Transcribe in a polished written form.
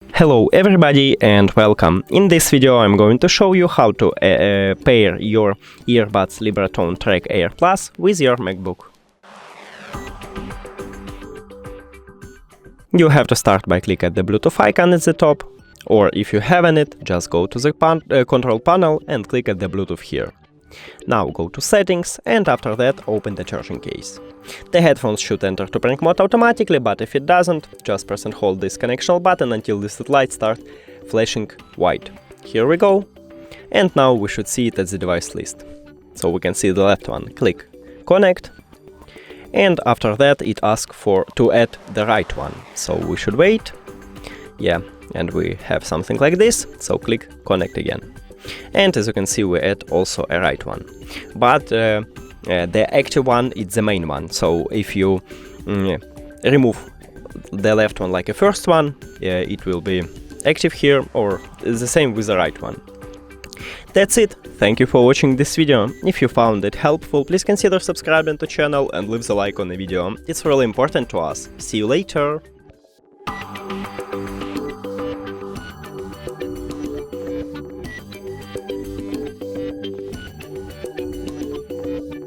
Hello everybody and welcome. In this video I'm going to show you how to pair your earbuds Libratone TRACK Air Plus with your MacBook. You have to start by clicking at the Bluetooth icon at the top, or if you haven't it, just go to the control panel and click at the Bluetooth here. Now go to settings and after that open the charging case. The headphones should enter to prank mode automatically, but if it doesn't, just press and hold this connection button until this light starts flashing white. Here we go. And now we should see it at the device list. So we can see the left one. Click connect. And after that it asks to add the right one. So we should wait. Yeah, and we have something like this. So click connect again. And as you can see, we add also a right one. But the active one is the main one. So if you remove the left one like a first one, it will be active here, or the same with the right one. That's it. Thank you for watching this video. If you found it helpful, please consider subscribing to the channel and leave the like on the video. It's really important to us. See you later.